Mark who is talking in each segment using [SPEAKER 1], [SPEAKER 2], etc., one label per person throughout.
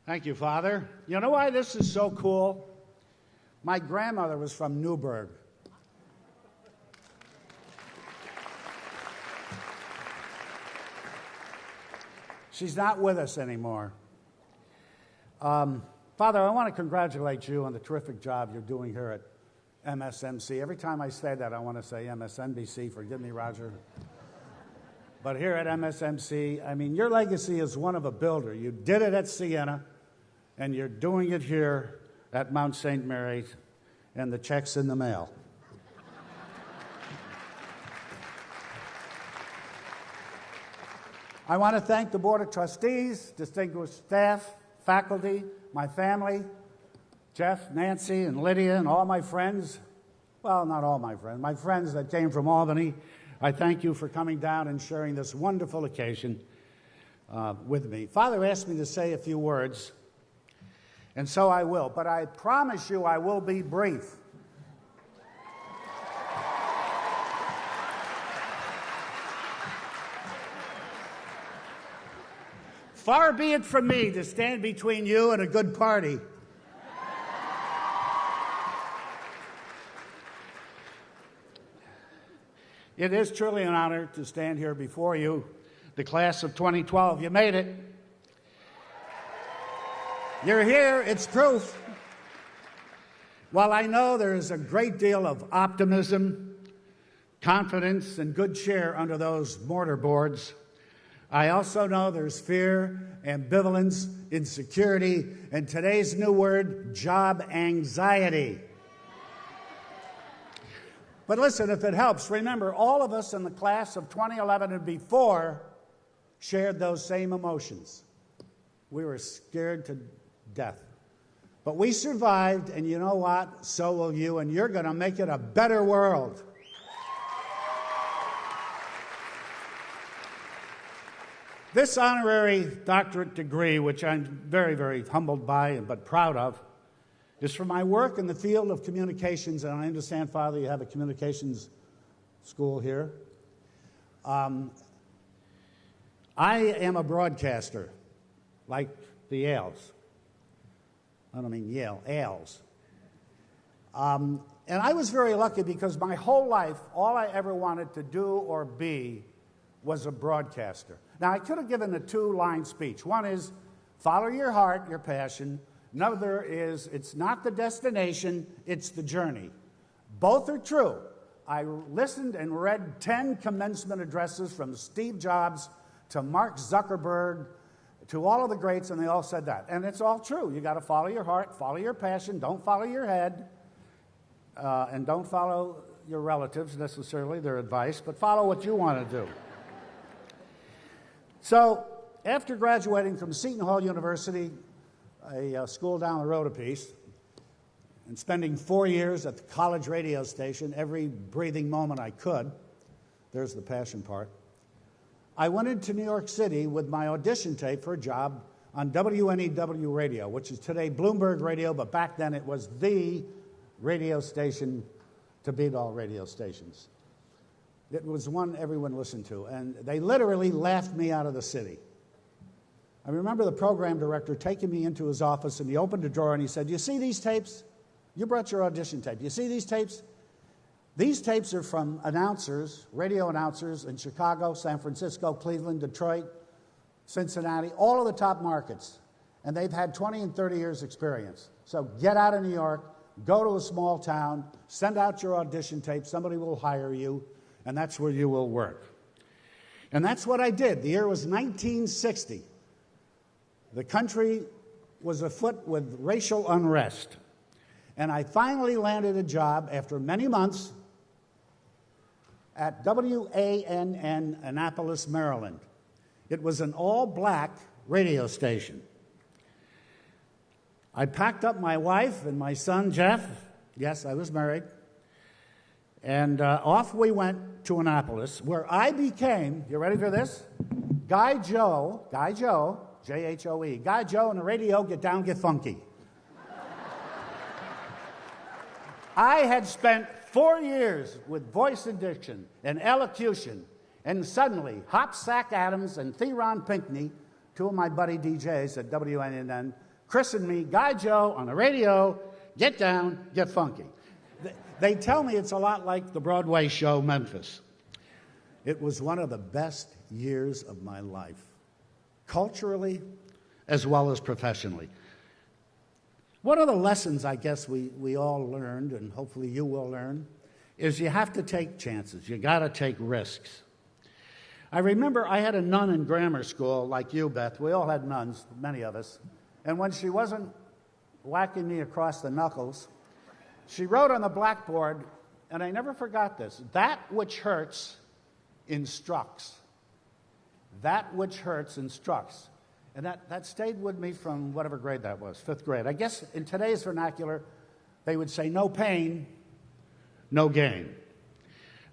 [SPEAKER 1] Thank you, Father. You know why this is so cool? My grandmother was from Newburgh. She's not with us anymore. Father, I want to congratulate you on the terrific job you're doing here at MSMC. Every time I say that, I want to say MSNBC. Forgive me, Roger. But here at MSMC, I mean, your legacy is one of a builder. You did it at Siena, and you're doing it here at Mount St. Mary, and the check's in the mail. I want to thank the Board of Trustees, distinguished staff, faculty, my family, Jeff, Nancy, and Lydia, and all my friends. Well, not all my friends that came from Albany. I thank you for coming down and sharing this wonderful occasion with me. Father asked me to say a few words, and so I will, but I promise you I will be brief. Far be it from me to stand between you and a good party. It is truly an honor to stand here before you, the class of 2012. You made it. You're here, it's proof. While I know there is a great deal of optimism, confidence, and good cheer under those mortar boards, I also know there's fear, ambivalence, insecurity, and today's new word, job anxiety. But listen, if it helps, remember, all of us in the class of 2011 and before shared those same emotions. We were scared to death. But we survived, and you know what? So will you, and you're going to make it a better world. This honorary doctorate degree, which I'm very, very humbled by but proud of, is for my work in the field of communications, and I understand, Father, you have a communications school here. I am a broadcaster, like the Yales. I don't mean Yale, Ales. And I was very lucky because my whole life, all I ever wanted to do or be was a broadcaster. Now, I could have given a two-line speech. One is, follow your heart, your passion. Another is, it's not the destination, it's the journey. Both are true. I listened and read 10 commencement addresses from Steve Jobs to Mark Zuckerberg to all of the greats, and they all said that. And it's all true. You got to follow your heart, follow your passion, don't follow your head, and don't follow your relatives necessarily, their advice, but follow what you want to do. So, after graduating from Seton Hall University, a school down the road a piece, and spending 4 years at the college radio station, every breathing moment I could, there's the passion part, I went into New York City with my audition tape for a job on WNEW Radio, which is today Bloomberg Radio, but back then it was the radio station to beat all radio stations. It was one everyone listened to, and they literally laughed me out of the city. I remember the program director taking me into his office, and he opened a drawer and he said, you see these tapes? You brought your audition tape. You see these tapes? These tapes are from announcers, radio announcers in Chicago, San Francisco, Cleveland, Detroit, Cincinnati, all of the top markets. And they've had 20 and 30 years experience. So get out of New York, go to a small town, send out your audition tape, somebody will hire you, and that's where you will work. And that's what I did. The year was 1960. The country was afoot with racial unrest. And I finally landed a job after many months at WANN Annapolis, Maryland. It was an all-black radio station. I packed up my wife and my son, Jeff. Yes, I was married. And off we went to Annapolis, where I became, you ready for this? Guy Joe, J-H-O-E, Guy Joe on the radio, get down, get funky. I had spent 4 years with voice and diction and elocution, and suddenly Hop Sack Adams and Theron Pinkney, two of my buddy DJs at WNNN, christened me Guy Joe on the radio, get down, get funky. They tell me it's a lot like the Broadway show Memphis. It was one of the best years of my life, culturally as well as professionally. One of the lessons I guess we all learned, and hopefully you will learn, is you have to take chances. You got to take risks. I remember I had a nun in grammar school, like you, Beth. We all had nuns, many of us. And when she wasn't whacking me across the knuckles, she wrote on the blackboard, and I never forgot this, that which hurts instructs. That which hurts instructs. And that stayed with me from whatever grade that was, 5th grade. I guess in today's vernacular, they would say no pain, no gain.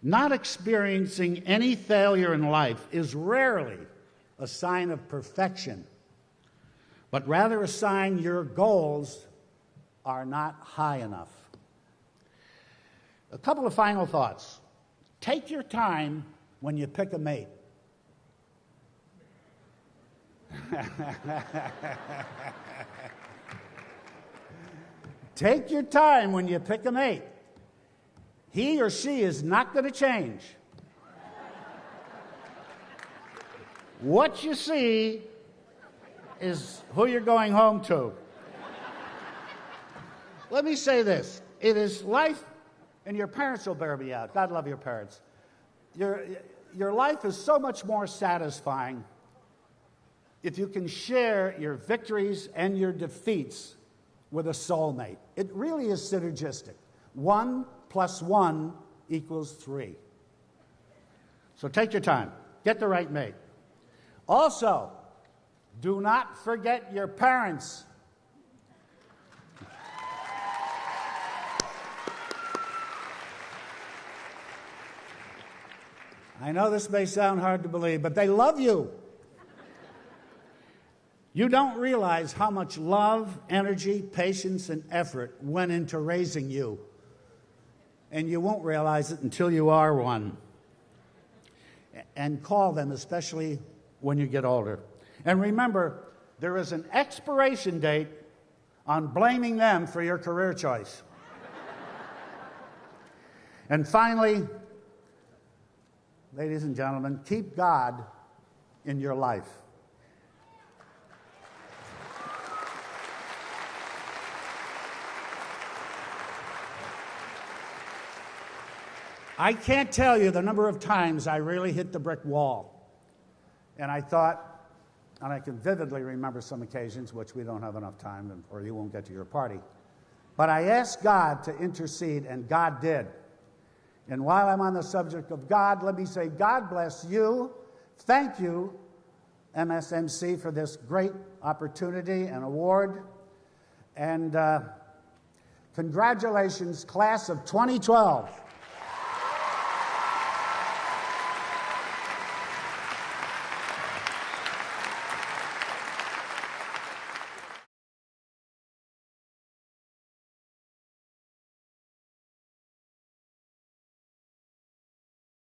[SPEAKER 1] Not experiencing any failure in life is rarely a sign of perfection, but rather a sign your goals are not high enough. A couple of final thoughts. Take your time when you pick a mate. Take your time when you pick a mate. He or she is not going to change. What you see is who you're going home to. Let me say this. It is life, and your parents will bear me out. God love your parents. Your life is so much more satisfying if you can share your victories and your defeats with a soulmate. It really is synergistic. 1 + 1 = 3. So take your time. Get the right mate. Also, do not forget your parents. I know this may sound hard to believe, but they love you. You don't realize how much love, energy, patience, and effort went into raising you. And you won't realize it until you are one. And call them, especially when you get older. And remember, there is an expiration date on blaming them for your career choice. And finally, ladies and gentlemen, keep God in your life. I can't tell you the number of times I really hit the brick wall. And I thought, and I can vividly remember some occasions, which we don't have enough time, or you won't get to your party. But I asked God to intercede, and God did. And while I'm on the subject of God, let me say, God bless you. Thank you, MSMC, for this great opportunity and award. And congratulations, class of 2012.